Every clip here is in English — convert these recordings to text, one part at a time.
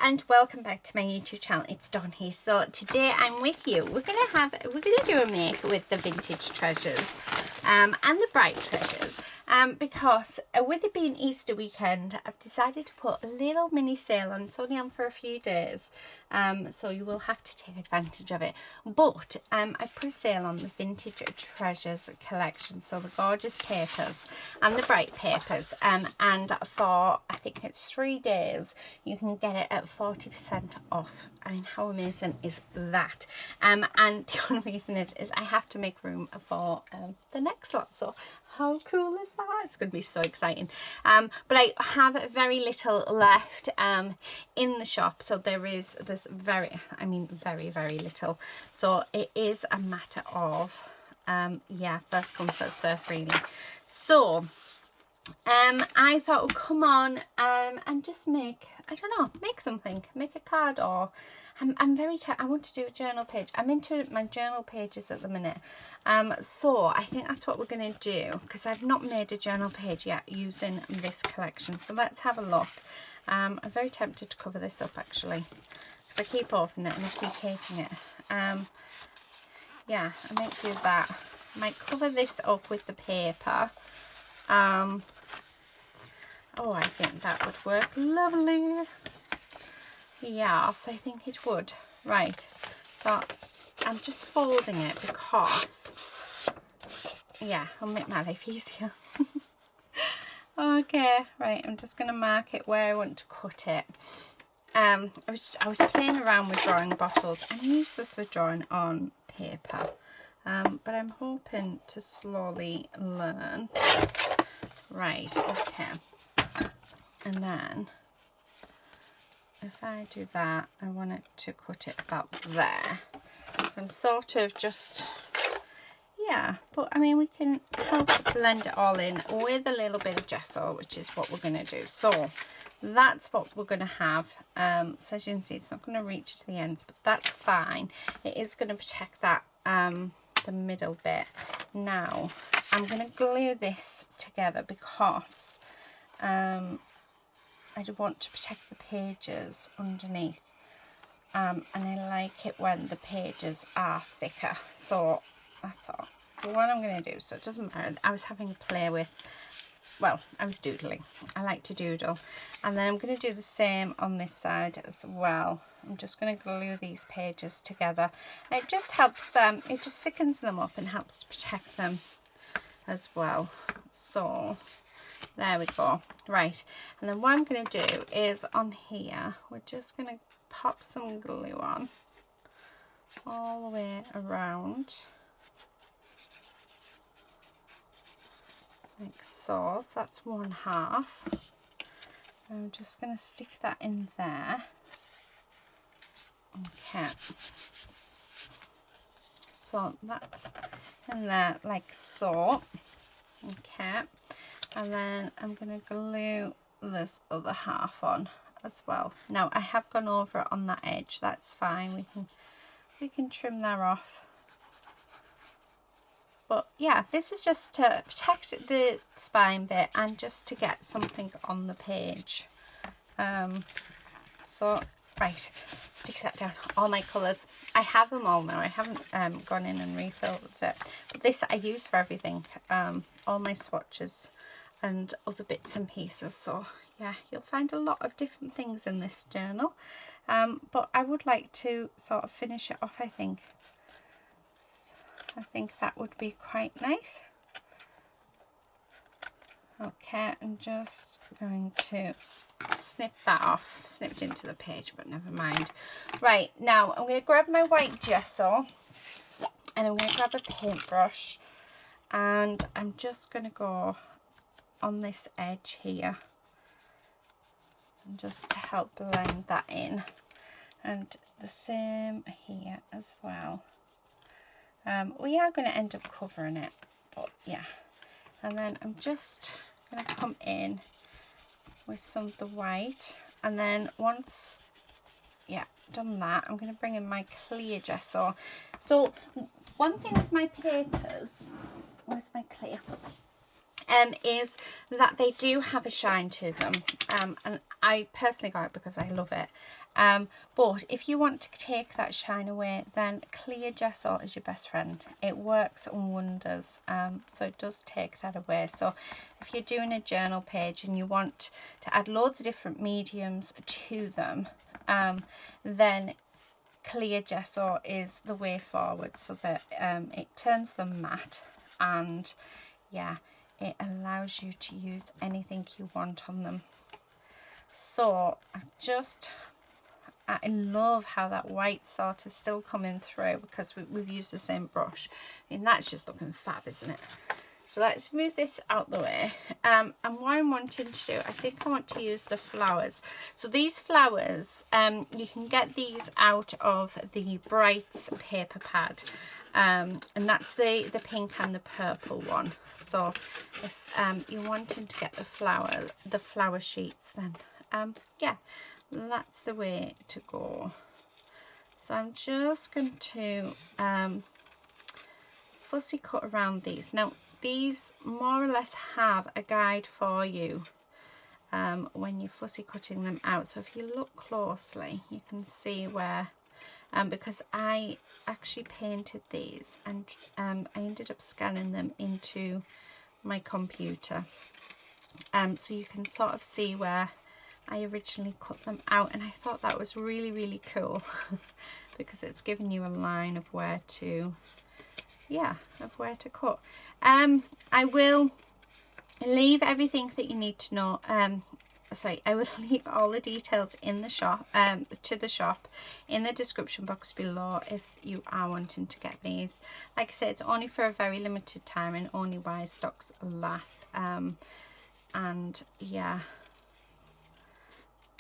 and welcome back to my YouTube channel. It's Dawn here. So today I'm with you. We're gonna do a make with the vintage treasures and the bright treasures. Because with it being Easter weekend, I've decided to put a little mini sale on. It's only on for a few days, so you will have to take advantage of it. But I put a sale on the vintage treasures collection, so the gorgeous papers and the bright papers, and for I think it's 3 days you can get it at 40% off. I mean, how amazing is that? And the only reason is I have to make room for the next lot. So how cool is that? It's going to be so exciting. But I have very little left in the shop, so there's very little. So it is a matter of yeah, first come first serve really. So I thought, oh, come on, and just make, I don't know, make something, make a card, or I want to do a journal page. I'm into my journal pages at the minute, so I think that's what we're going to do, because I've not made a journal page yet using this collection. So let's have a look. I'm very tempted to cover this up actually, because I keep opening it and I keep hating it. Yeah, I might do that. I might cover this up with the paper. Oh, I think that would work lovely. Yes, I think it would. Right, so I'm just folding it because, yeah, I'll make my life easier. Okay, right, I'm just going to mark it where I want to cut it. I was playing around with drawing bottles. I'm useless with drawing on paper, but I'm hoping to slowly learn. Right, okay, and then if I do that, I want it to cut it about there. So I'm sort of just, yeah, but I mean, we can help blend it all in with a little bit of gesso, which is what we're going to do. So that's what we're going to have. So as you can see, it's not going to reach to the ends, but that's fine. It is going to protect that the middle bit. Now I'm going to glue this together because I do want to protect the pages underneath, and I like it when the pages are thicker. So that's all. What I'm going to do, so it doesn't matter. I was having a play with, well, I was doodling. I like to doodle. And then I'm going to do the same on this side as well. I'm just going to glue these pages together. And it just helps, it just thickens them up and helps to protect them as well. So there we go. Right, and then what I'm going to do is on here, we're just going to pop some glue on all the way around. Like so. So that's 1/2. I'm just going to stick that in there. Okay. So that's in there like so. Okay. And then I'm going to glue this other half on as well. Now I have gone over it on that edge. That's fine. We can trim that off. But yeah, this is just to protect the spine bit and just to get something on the page. So right, stick that down. All my colours, I have them all now. I haven't gone in and refilled it, but this I use for everything. All my swatches and other bits and pieces. So yeah, you'll find a lot of different things in this journal, but I would like to sort of finish it off. I think that would be quite nice. Okay, I'm just going to snip that off. Snipped into the page, but never mind. Right, now I'm going to grab my white gesso and I'm going to grab a paintbrush, and I'm just going to go on this edge here, and just to help blend that in, and the same here as well. We are going to end up covering it, but yeah. And then I'm just going to come in with some of the white, and then once, yeah, done that, I'm going to bring in my clear gesso. So one thing with my papers, where's my clear? is that they do have a shine to them, and I personally got it because I love it. But if you want to take that shine away, then clear gesso is your best friend. It works wonders. So it does take that away. So if you're doing a journal page and you want to add loads of different mediums to them, then clear gesso is the way forward, so that it turns them matte, and yeah, it allows you to use anything you want on them. So I love how that white sort of still coming through, because we've used the same brush. I mean, that's just looking fab, isn't it? So let's move this out the way. And what I'm wanting to do, I think I want to use the flowers. So these flowers, you can get these out of the Brights paper pad. And that's the pink and the purple one. So if you're wanting to get the flower sheets, then yeah, that's the way to go. So I'm just going to fussy cut around these. Now these more or less have a guide for you when you're fussy cutting them out. So if you look closely, you can see where, because I actually painted these, and I ended up scanning them into my computer, so you can sort of see where I originally cut them out, and I thought that was really cool because it's giving you a line of where to, yeah, of where to cut. I will leave everything that you need to know. I will leave all the details in the shop, to the shop, in the description box below if you are wanting to get these. Like I said, it's only for a very limited time and only while stocks last. And yeah,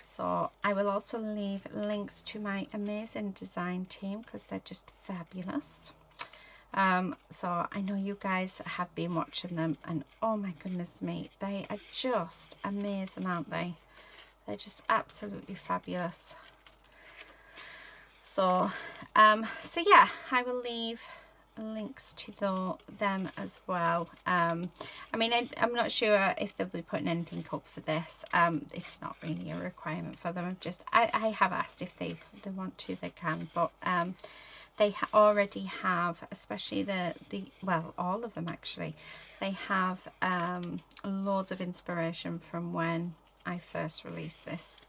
so I will also leave links to my amazing design team because they're just fabulous. So I know you guys have been watching them, and oh my goodness me, they are just amazing, aren't they? They're just absolutely fabulous. So so yeah, I will leave links to them as well. I mean, I'm not sure if they'll be putting anything up for this. It's not really a requirement for them. I have asked if they want to, they can, but they already have, especially well, all of them actually, they have loads of inspiration from when I first released this.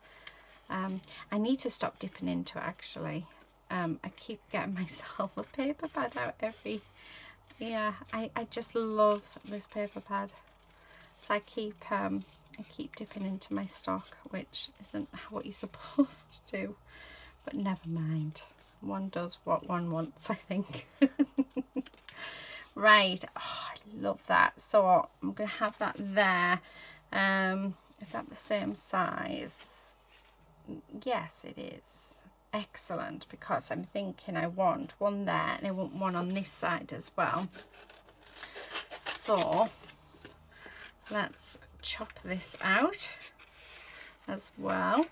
I need to stop dipping into it actually. I keep getting myself a paper pad out I just love this paper pad. So I keep dipping into my stock, which isn't what you're supposed to do, but never mind. One does what one wants, I think. Right, oh, I love that. So I'm going to have that there. Is that the same size? Yes, it is. Excellent, because I'm thinking I want one there and I want one on this side as well. So let's chop this out as well.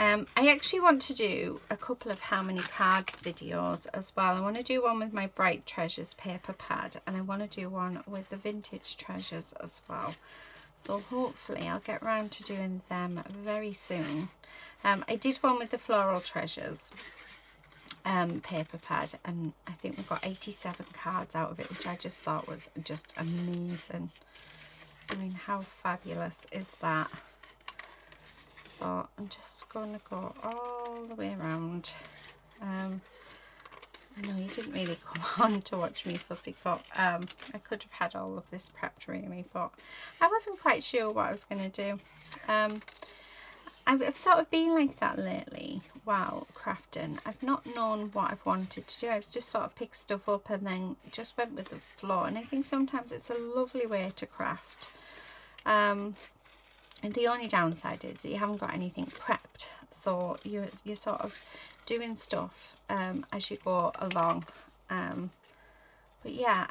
I actually want to do a couple of how many card videos as well. I want to do one with my Bright Treasures paper pad, and I want to do one with the Vintage Treasures as well. So hopefully I'll get around to doing them very soon. I did one with the Floral Treasures paper pad, and I think we got 87 cards out of it, which I just thought was just amazing. I mean, how fabulous is that? So I'm just going to go all the way around. I know you didn't really come on to watch me fussy cut. I could have had all of this prepped really, but I wasn't quite sure what I was going to do. I've sort of been like that lately while crafting. I've not known what I've wanted to do. I've just sort of picked stuff up and then just went with the flow. And I think sometimes it's a lovely way to craft. And the only downside is that you haven't got anything prepped, so you're sort of doing stuff as you go along. But yeah,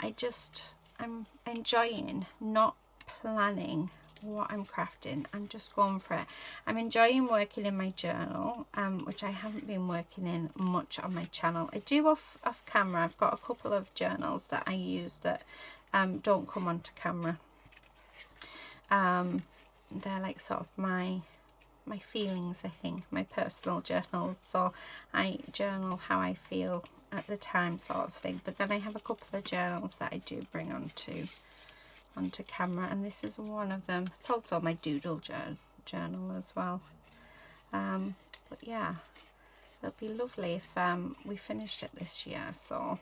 I'm enjoying not planning what I'm crafting. I'm just going for it. I'm enjoying working in my journal, which I haven't been working in much on my channel. I do off camera. I've got a couple of journals that I use that don't come onto camera. They're like sort of my feelings, I think, my personal journals. So I journal how I feel at the time, sort of thing. But then I have a couple of journals that I do bring onto camera, and this is one of them. It's also my doodle journal as well. But yeah, it'll be lovely if we finished it this year. So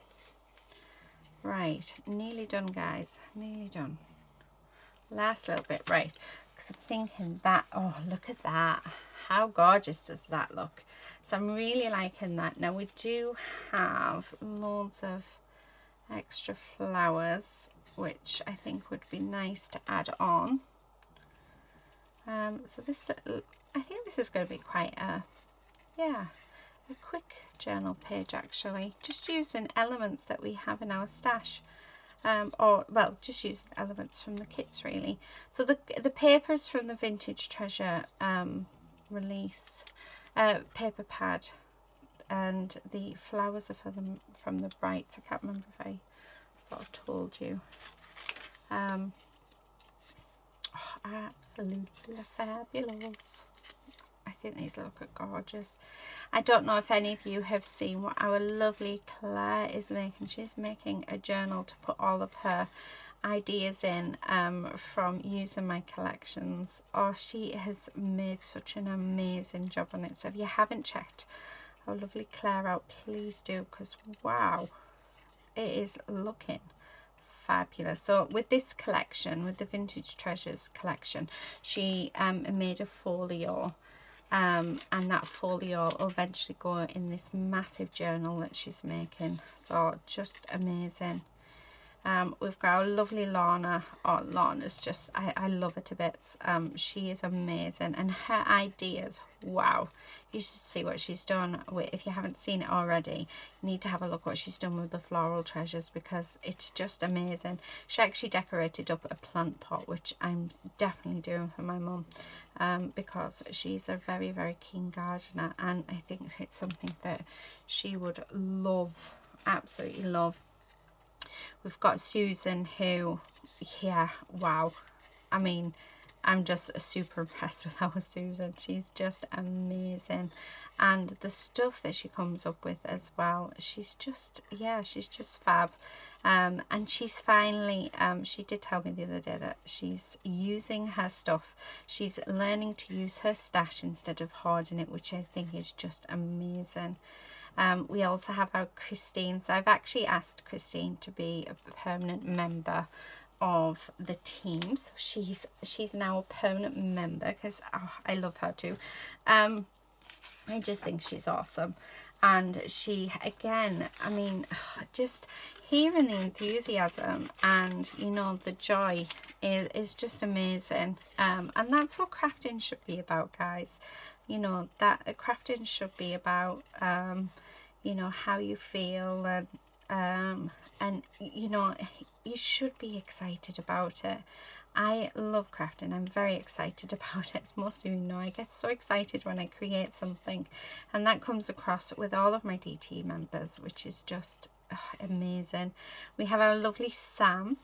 right, nearly done, guys, nearly done. Last little bit, right, because I'm thinking that, oh, look at that, how gorgeous does that look? So I'm really liking that. Now we do have loads of extra flowers, which I think would be nice to add on. So this, I think this is going to be quite a quick journal page, actually, just using elements that we have in our stash. Or well, just using elements from the kits, really. So the papers from the Vintage Treasure release, paper pad, and the flowers are from the Brights. I can't remember if I sort of told you. Absolutely fabulous. I think these look gorgeous. I don't know if any of you have seen what our lovely Claire is making. She's making a journal to put all of her ideas in from using my collections. Oh, she has made such an amazing job on it. So if you haven't checked our lovely Claire out, please do, because wow, it is looking fabulous. So with this collection, with the Vintage Treasures collection, she made a folio. And that folio will eventually go in this massive journal that she's making. So just amazing. We've got our lovely Lorna. Oh, Lorna's just, I love her to bits. She is amazing, and her ideas, wow. You should see what she's done with, if you haven't seen it already, you need to have a look what she's done with the floral treasures, because it's just amazing. She actually decorated up a plant pot, which I'm definitely doing for my mum, because she's a very, very keen gardener, and I think it's something that she would love, absolutely love. We've got Susan, who, yeah, wow. I mean, I'm just super impressed with our Susan. She's just amazing. And the stuff that she comes up with as well, she's just, yeah, she's just fab. And she's finally, she did tell me the other day that she's using her stuff. She's learning to use her stash instead of hoarding it, which I think is just amazing. We also have our Christine. So I've actually asked Christine to be a permanent member of the team. So she's now a permanent member, because I love her too. I just think she's awesome. And she, again, I mean, just hearing the enthusiasm and, you know, the joy is just amazing. And that's what crafting should be about, guys. You know, that crafting should be about, you know, how you feel, and you know, you should be excited about it. I love crafting. I'm very excited about it. As most of you know, I get so excited when I create something, and that comes across with all of my DT members, which is just amazing. We have our lovely Sam.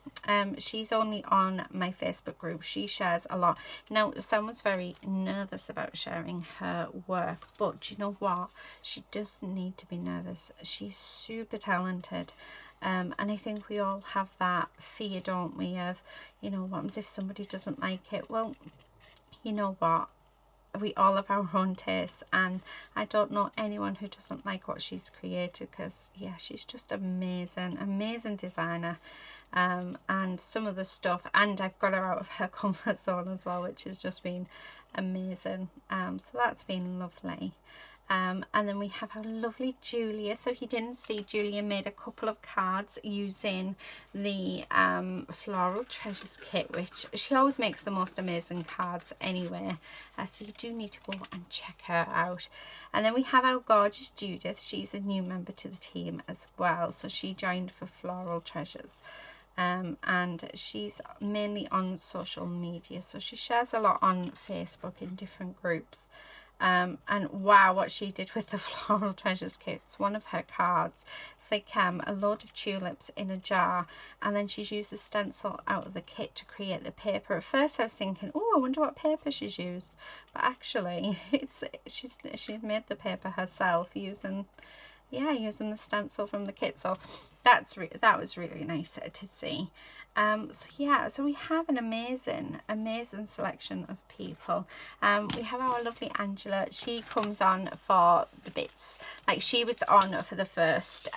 She's only on my Facebook group. She shares a lot. Now, Sam was very nervous about sharing her work, but you know what? She doesn't need to be nervous. She's super talented. And I think we all have that fear, don't we, of, you know, what happens if somebody doesn't like it? Well, you know what? We all have our own tastes, and I don't know anyone who doesn't like what she's created, because yeah, she's just amazing designer. And some of the stuff, and I've got her out of her comfort zone as well, which has just been amazing. So that's been lovely. And then we have our lovely Julia. So he didn't see, Julia made a couple of cards using the Floral Treasures kit, which she always makes the most amazing cards anyway. So you do need to go and check her out. And then we have our gorgeous Judith. She's a new member to the team as well. So she joined for Floral Treasures. And she's mainly on social media. So she shares a lot on Facebook in different groups. And wow, what she did with the Floral Treasures kits. One of her cards, it's like a load of tulips in a jar, and then she's used the stencil out of the kit to create the paper. At first I was thinking, oh, I wonder what paper she's used, but actually she's made the paper herself using the stencil from the kit. So that was really nice to see. So we have an amazing selection of people. We have our lovely Angela. She comes on for the bits, like she was on for the first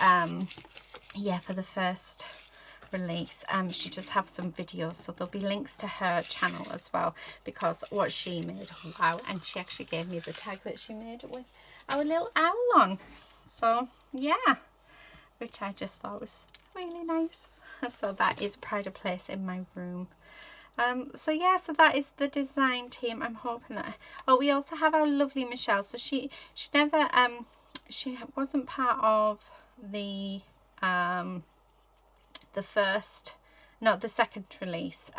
release. She just have some videos, so there'll be links to her channel as well, because what she made, wow. And she actually gave me the tag that she made with our little owl on. So yeah, which I just thought was really nice. So that is Pride of Place in my room. So yeah, so that is the design team. I'm hoping that, oh, we also have our lovely Michelle. So she never she wasn't part of the the second release,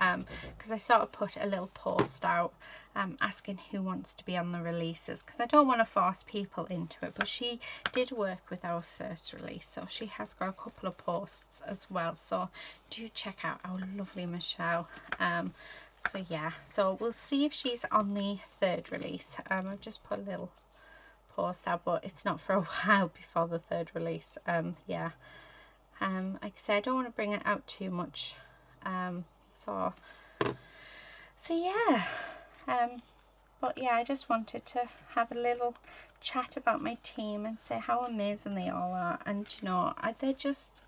because I sort of put a little post out asking who wants to be on the releases, because I don't want to force people into it. But she did work with our first release, so she has got a couple of posts as well, so do check out our lovely Michelle. So yeah, so we'll see if she's on the third release. I've just put a little post out, but it's not for a while before the third release. Yeah, like I said, I don't want to bring it out too much. So yeah, but yeah, I just wanted to have a little chat about my team and say how amazing they all are. And you know, they're just,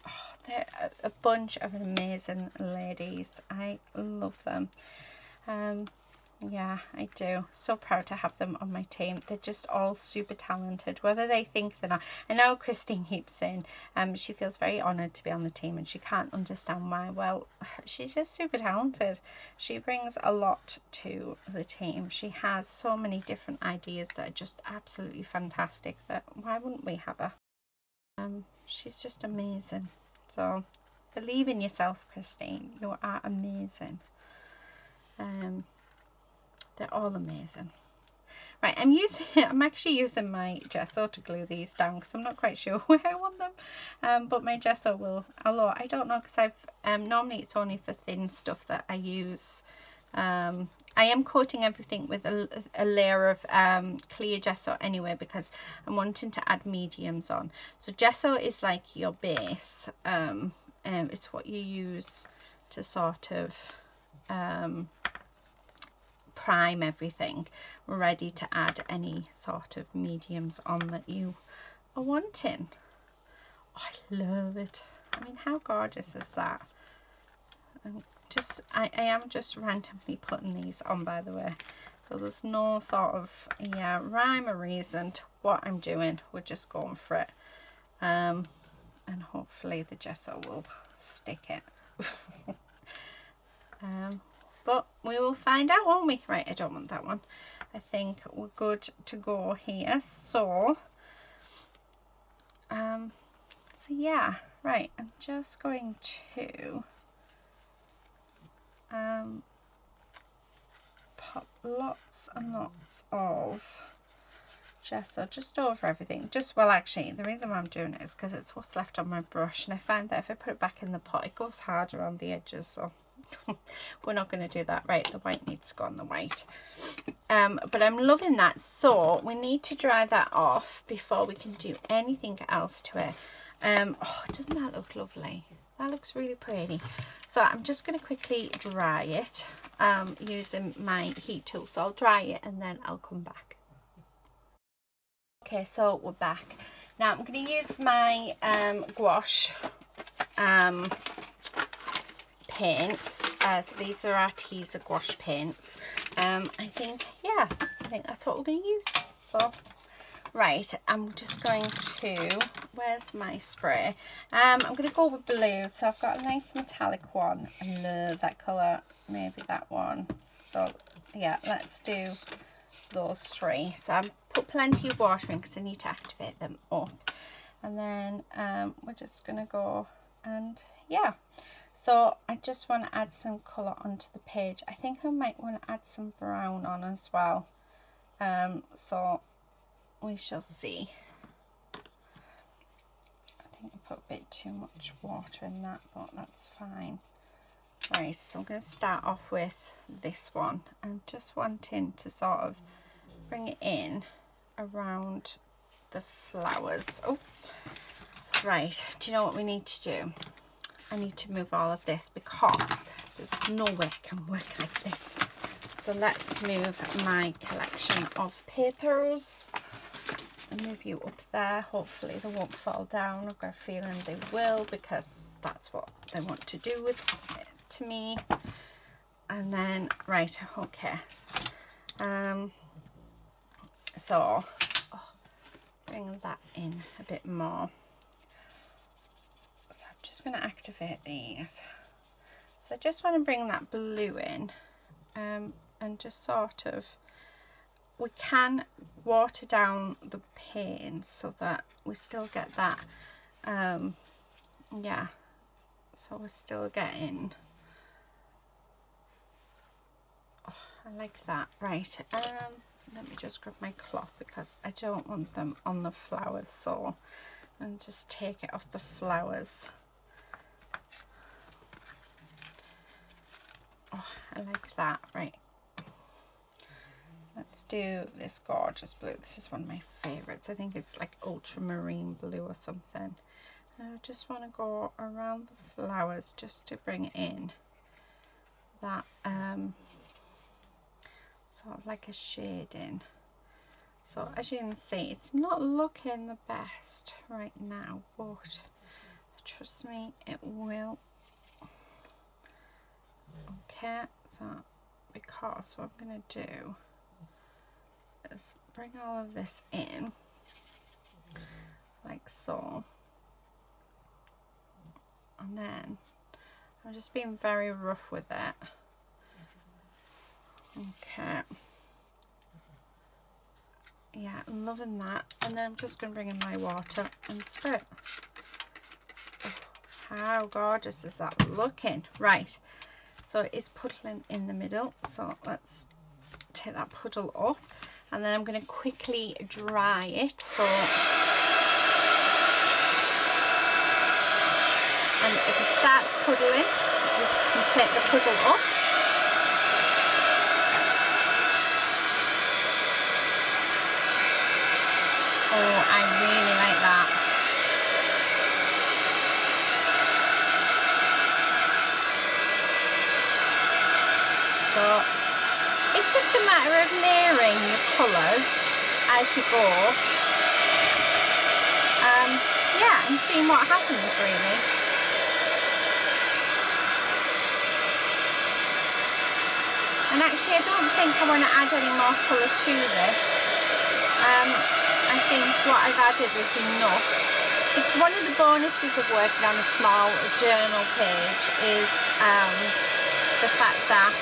they're a bunch of amazing ladies. I love them. Yeah, I do. So proud to have them on my team. They're just all super talented, whether they think they're not. I know Christine keeps saying she feels very honoured to be on the team, and she can't understand why. Well, she's just super talented. She brings a lot to the team. She has so many different ideas that are just absolutely fantastic, that why wouldn't we have her? She's just amazing. So believe in yourself, Christine. You are amazing. They're all amazing. Right, I'm actually using my gesso to glue these down, because I'm not quite sure where I want them. But my gesso will, although I don't know, because I've normally it's only for thin stuff that I use. I am coating everything with a layer of clear gesso anyway, because I'm wanting to add mediums on. So gesso is like your base. It's what you use to sort of prime everything, ready to add any sort of mediums on that you are wanting. Oh, I love it. I mean, how gorgeous is that? I am just randomly putting these on, by the way, so there's no sort of rhyme or reason to what I'm doing. We're just going for it, and hopefully the gesso will stick it. But we will find out, won't we? Right, I don't want that one. I think we're good to go here. So yeah, right, I'm just going to pop lots and lots of gesso just over everything. Just, well, actually, the reason why I'm doing it is because it's what's left on my brush, and I find that if I put it back in the pot, it goes harder on the edges, so we're not going to do that. Right, the white needs to go on the white. But I'm loving that. So we need to dry that off before we can do anything else to it. Oh, doesn't that look lovely? That looks really pretty. So I'm just going to quickly dry it using my heat tool. So I'll dry it and then I'll come back. Okay, so we're back. Now I'm going to use my gouache paints. So these are our Teaser gouache paints. I think that's what we're going to use. So right, I'm just going to, where's my spray? I'm going to go with blue. So I've got a nice metallic one. I love that colour. Maybe that one. So yeah, let's do those three. So I've put plenty of water in because I need to activate them up. And then we're just going to go and yeah. So I just want to add some colour onto the page. I think I might want to add some brown on as well. So we shall see. I think I put a bit too much water in that, but that's fine. Right, so I'm going to start off with this one. I'm just wanting to sort of bring it in around the flowers. Oh, right, do you know what we need to do? I need to move all of this because there's no way I can work like this. So let's move my collection of papers and move you up there. Hopefully they won't fall down. I've got a feeling they will, because that's what they want to do with it to me. And then, right, okay. So bring that in a bit more. So I'm just going to activate these. So I just want to bring that blue in, and just sort of, we can water down the paint so that we still get that, yeah, so we're still getting, oh, I like that. Right, let me just grab my cloth because I don't want them on the flowers, so and just take it off the flowers. Oh, I like that. Right, let's do this gorgeous blue. This is one of my favorites. I think it's like ultramarine blue or something. And I just want to go around the flowers just to bring in that sort of like a shading. So as you can see, it's not looking the best right now, but trust me, it will. Okay, so because what I'm going to do is bring all of this in like so, and then I'm just being very rough with it. Okay, yeah, loving that. And then I'm just going to bring in my water and spray it. Oh, how gorgeous is that looking? Right, so it's puddling in the middle, so let's take that puddle up, and then I'm going to quickly dry it. So, and if it starts puddling, you can take the puddle up. Oh, I really like that. So it's just a matter of layering your colours as you go. Yeah, and seeing what happens really. And actually I don't think I want to add any more colour to this. I think what I've added is enough. It's one of the bonuses of working on a small journal page is the fact that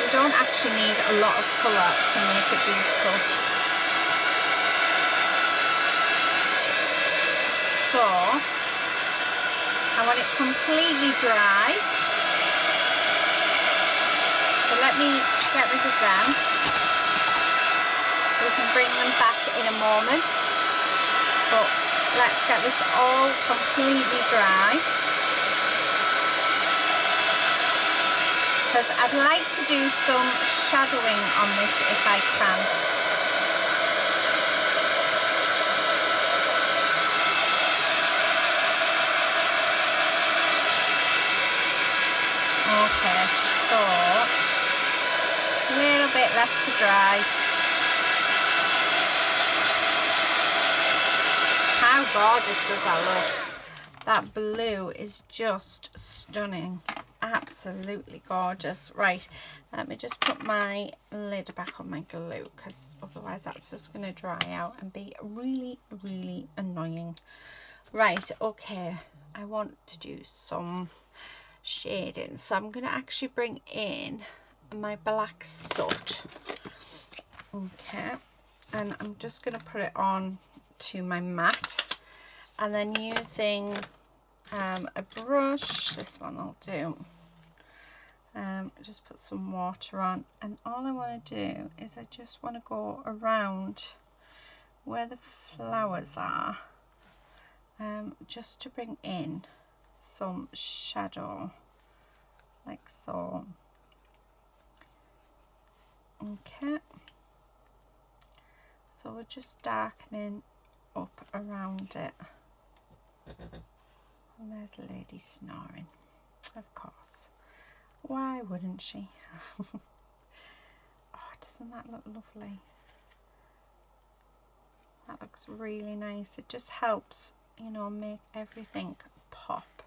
you don't actually need a lot of colour to make it beautiful. So I want it completely dry. So let me get rid of them. We can bring them back in a moment, but let's get this all completely dry, because I'd like to do some shadowing on this if I can. Okay, so a little bit left to dry. How gorgeous does that look? That blue is just stunning. Absolutely gorgeous. Right, let me just put my lid back on my glue, because otherwise that's just going to dry out and be really, really annoying. Right, okay, I want to do some shading, so I'm going to actually bring in my black soot. Okay, and I'm just going to put it on to my mat, and then using a brush, this one I'll do, just put some water on, and all I want to do is I just want to go around where the flowers are, just to bring in some shadow, like so. Okay, so we're just darkening up around it. And there's a lady snoring, of course. Why wouldn't she? Oh, doesn't that look lovely? That looks really nice. It just helps, you know, make everything pop.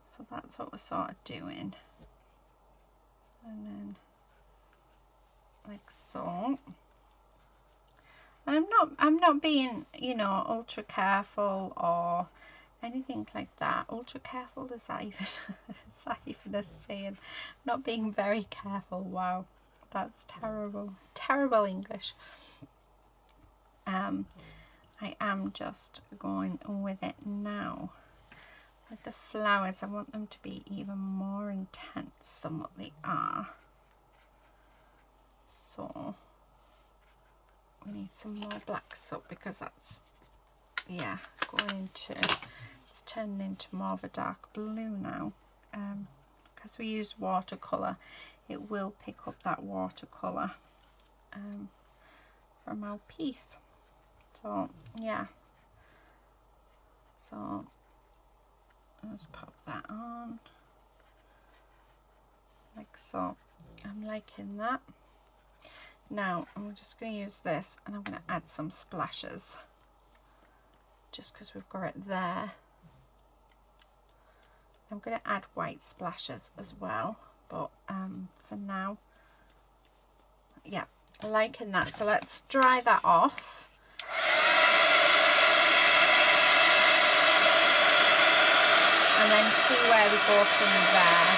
So that's what we're sort of doing. And then like so. And I'm not being, you know, ultra careful or anything like that. Ultra careful, is that even a saying? Not being very careful. Wow, that's terrible. Terrible English. I am just going with it now. With the flowers, I want them to be even more intense than what they are. So we need some more black soap because that's, yeah, going into, it's turning into more of a dark blue now. Because we use watercolour, it will pick up that watercolour from our piece. So yeah, so let's pop that on like so. I'm liking that. Now I'm just going to use this and I'm going to add some splashes just because we've got it there. I'm going to add white splashes as well, but for now, yeah, liking that. So let's dry that off. And then see where we go from there.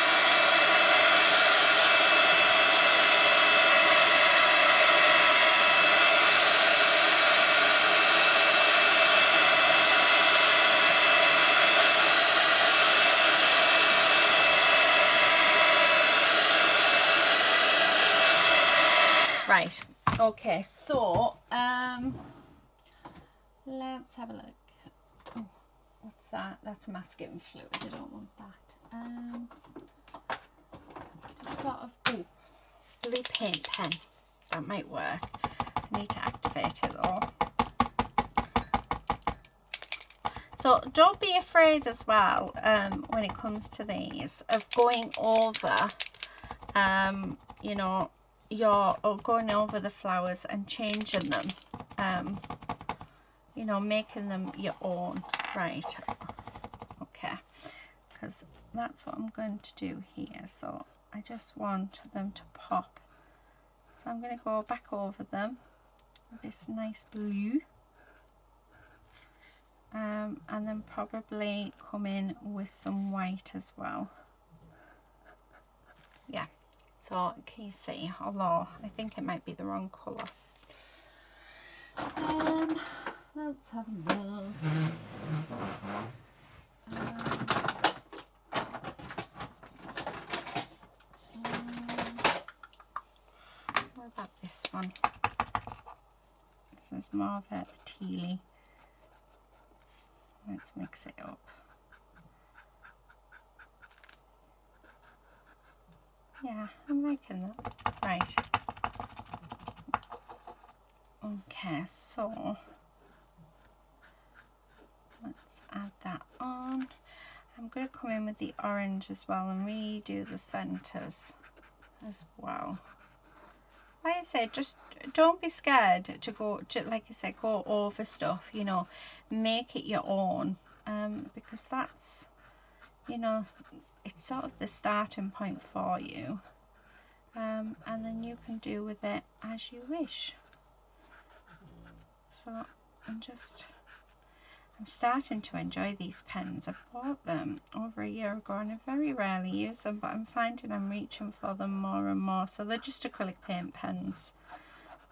Right, okay, so let's have a look. Oh, what's that? That's masking fluid. I don't want that. Just sort of, oh, blue paint pen. That might work. I need to activate it though. So don't be afraid as well when it comes to these of going over, you know, going over the flowers and changing them, you know, making them your own. Right, okay, because that's what I'm going to do here. So I just want them to pop, so I'm going to go back over them with this nice blue, and then probably come in with some white as well. Yeah, so can you see, although I think it might be the wrong colour. Let's have a look. What about this one? This is more of a tealy. Let's mix it up. Yeah, I'm liking that. Right. Okay, so let's add that on. I'm going to come in with the orange as well and redo the centres as well. Like I said, just don't be scared to go, like I said, go over stuff, you know, make it your own, because that's, you know, it's sort of the starting point for you, and then you can do with it as you wish. So I'm starting to enjoy these pens. I bought them over a year ago and I very rarely use them, but I'm finding I'm reaching for them more and more. So they're just acrylic paint pens,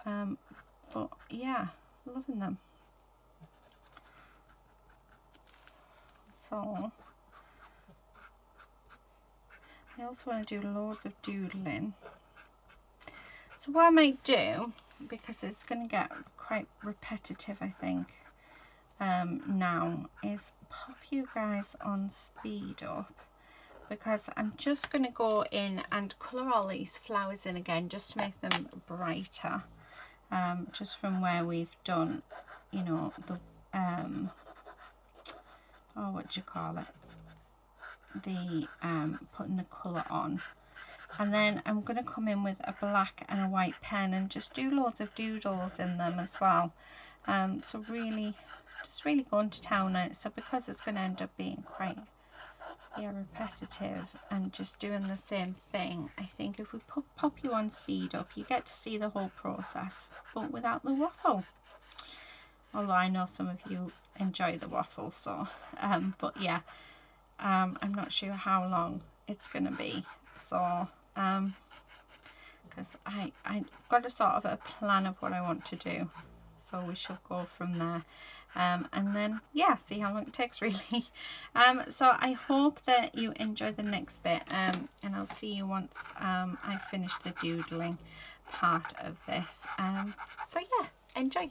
but yeah, loving them. So I also want to do loads of doodling. So what I might do, because it's going to get quite repetitive, I think, now, is pop you guys on speed up, because I'm just going to go in and colour all these flowers in again just to make them brighter, just from where we've done, you know, the oh, what do you call it, the putting the colour on. And then I'm going to come in with a black and a white pen and just do loads of doodles in them as well. So really, just really going to town on it. So because it's going to end up being quite, yeah, repetitive and just doing the same thing, I think if we pop you on speed up, you get to see the whole process, but without the waffle. Although I know some of you enjoy the waffle, so, but yeah, I'm not sure how long it's going to be. So, because I got a sort of a plan of what I want to do, so we shall go from there, and then yeah, see how long it takes really. So I hope that you enjoy the next bit, and I'll see you once I finish the doodling part of this. So yeah, enjoy.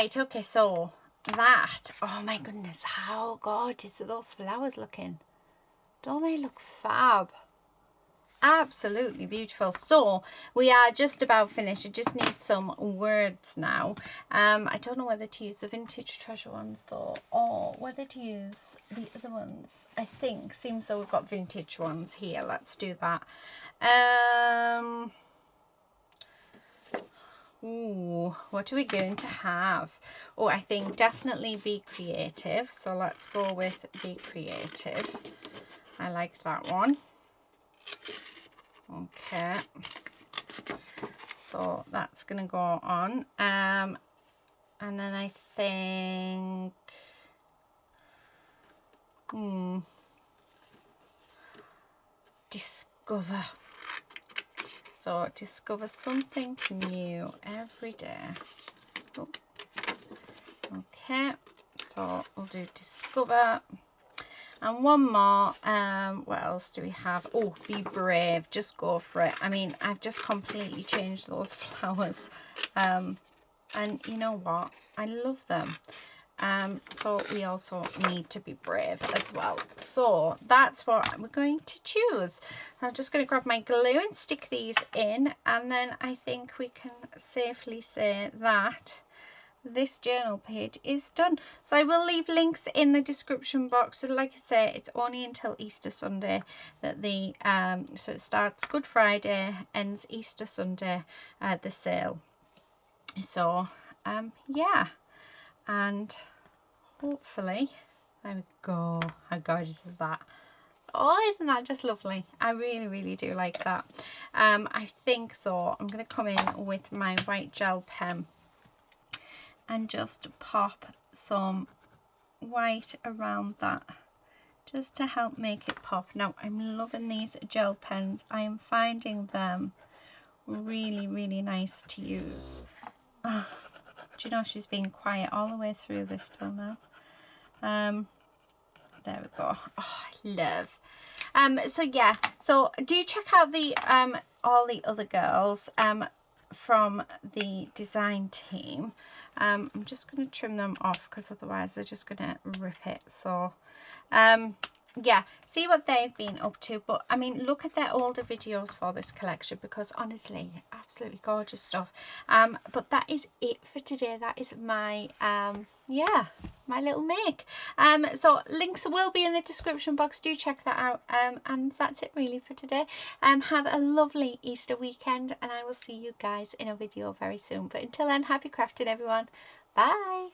Right, okay, so that, oh my goodness, how gorgeous are those flowers looking? Don't they look fab? Absolutely beautiful. So we are just about finished. I just need some words now. I don't know whether to use the vintage treasure ones though, or whether to use the other ones. I think seems though we've got vintage ones here. Let's do that. Ooh, what are we going to have? Oh, I think definitely be creative. So let's go with be creative. I like that one. Okay, so that's gonna go on, and then I think discover. So discover something new every day. Oh. Okay, so we'll do discover. And one more, what else do we have? Oh, be brave, just go for it. I mean, I've just completely changed those flowers. And you know what? I love them. So we also need to be brave as well. So that's what we're going to choose. I'm just going to grab my glue and stick these in. And then I think we can safely say that this journal page is done. So I will leave links in the description box. So like I say, it's only until Easter Sunday that the so it starts Good Friday, ends Easter Sunday, the sale. So yeah, and hopefully, there we go. How gorgeous is that? Oh, isn't that just lovely? I really do like that. I think though I'm going to come in with my white gel pen and just pop some white around that just to help make it pop. Now I'm loving these gel pens. I am finding them really nice to use. Oh, do you know she's been quiet all the way through this till now? There we go. Oh, I love. So yeah, so do check out the all the other girls from the design team. I'm just going to trim them off because otherwise they're just going to rip it. So yeah, see what they've been up to. But I mean, look at their older videos for this collection because honestly, absolutely gorgeous stuff. But that is it for today. That is my yeah, my little make. So links will be in the description box. Do check that out. And that's it really for today. Have a lovely Easter weekend, and I will see you guys in a video very soon. But until then, happy crafting everyone. Bye.